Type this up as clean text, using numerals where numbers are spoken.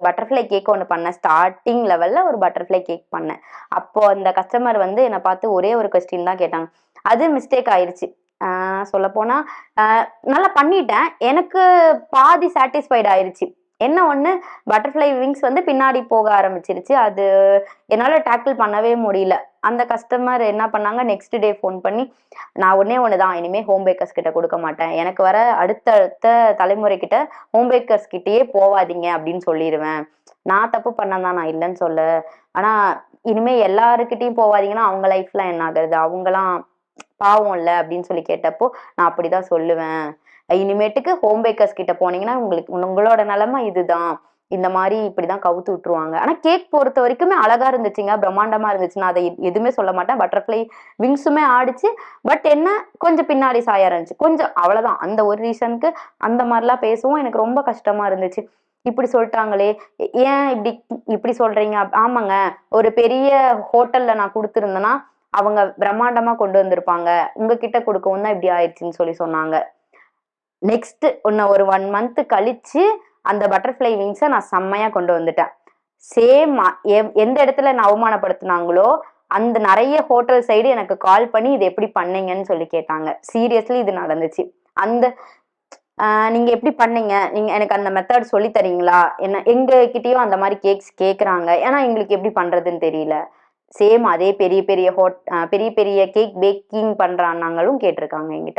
Butterfly cake ஒன்று பண்ணேன். Starting லெவல்ல ஒரு பட்டர்ஃப்ளை கேக் பண்ணேன். அப்போ அந்த கஸ்டமர் வந்து என்னை பார்த்து ஒரே ஒரு கொஸ்டின் தான் கேட்டாங்க. அது மிஸ்டேக் ஆயிருச்சு. சொல்லப்போனா நல்லா பண்ணிட்டேன். எனக்கு பாதி சாட்டிஸ்ஃபைட் ஆயிருச்சு. என்ன ஒண்ணு, பட்டர்ஃப்ளை விங்ஸ் வந்து பின்னாடி போக ஆரம்பிச்சிருச்சு. அது என்னால டேக்கிள் பண்ணவே முடியல. அந்த கஸ்டமர் என்ன பண்ணாங்க, நெக்ஸ்ட் டே ஃபோன் பண்ணி, "நான் ஒண்ணே ஒண்ணு தான். இனிமே ஹோம் பேக்கர்ஸ் கிட்ட குடுக்க மாட்டேன். எனக்கு வர அடுத்தடுத்த தலைமுறைகிட்ட ஹோம் பேக்கர்ஸ் கிட்டயே போவாதீங்க" அப்படின்னு சொல்லிருவேன். நான் தப்பு பண்ணேன் தான், நான் இல்லன்னு சொல்லல. ஆனா, இனிமே எல்லாருகிட்டயும் போவாதீங்கன்னா, அவங்க லைஃப்லாம் என்ன ஆகுறது? அவங்கலாம் பாவம் இல்ல அப்படின்னு சொல்லி கேட்டப்போ, நான் அப்படிதான் சொல்லுவேன். இனிமேட்டுக்கு ஹோம் பேக்கர்ஸ் கிட்ட போனீங்கன்னா, உங்களோட நிலைமை இதுதான். இந்த மாரி இப்படிதான் கவுத்து விட்டுருவாங்க. ஆனா கேக் பொறுத்த வரைக்குமே அழகா இருந்துச்சுங்க. பிரம்மாண்டமா இருந்துச்சு. நான் அத எதுவுமே சொல்ல மாட்டேன். பட்டர்ஃப்ளை விங்ஸுமே ஆடுச்சு. பட் என்ன, கொஞ்சம் பின்னாடி சாய இருந்துச்சு. கொஞ்சம் அவ்வளவுதான். அந்த ஒரு ரீசனுக்கு அந்த மாரிலாம் பேசவும் எனக்கு ரொம்ப கஷ்டமா இருந்துச்சு. இப்படி சொல்ட்டாங்களே! ஏன் இப்படி இப்படி சொல்றீங்க? ஆமாங்க. ஒரு பெரிய ஹோட்டல்ல நான் குடுத்திருந்தேன்னா, அவங்க பிரம்மாண்டமா கொண்டு வந்திருப்பாங்க. உங்ககிட்ட குடுக்கவும் தான் இப்படி ஆயிடுச்சுன்னு சொல்லி சொன்னாங்க. நெக்ஸ்ட் இன்னும் ஒரு 1 மந்த் கழிச்சு அந்த பட்டர்ஃப்ளை விங்ஸ நான் செம்மையா கொண்டு வந்துட்டேன். சேம் எந்த இடத்துல என்ன அவமானப்படுத்துனாங்களோ, அந்த நெறைய ஹோட்டல் சைடு எனக்கு கால் பண்ணி, "இது எப்படி பண்ணீங்கன்னு?" சொல்லி கேட்டாங்க. சீரியஸ்லி இது நடந்துச்சு. அந்த "நீங்க எப்படி பண்ணீங்க? நீங்க எனக்கு அந்த மெத்தட் சொல்லி தரீங்களா?" எங்க கிட்டயும் அந்த மாரி கேக்ஸ் கேட்கறாங்க. ஏன்னா எங்களுக்கு எப்படி பண்றதுன்னு தெரியல. சேம் அதே பெரிய பெரிய பெரிய பெரிய கேக் பேக்கிங் பண்ற அண்ணாங்களும் கேட்டிருக்காங்க என்கிட்ட.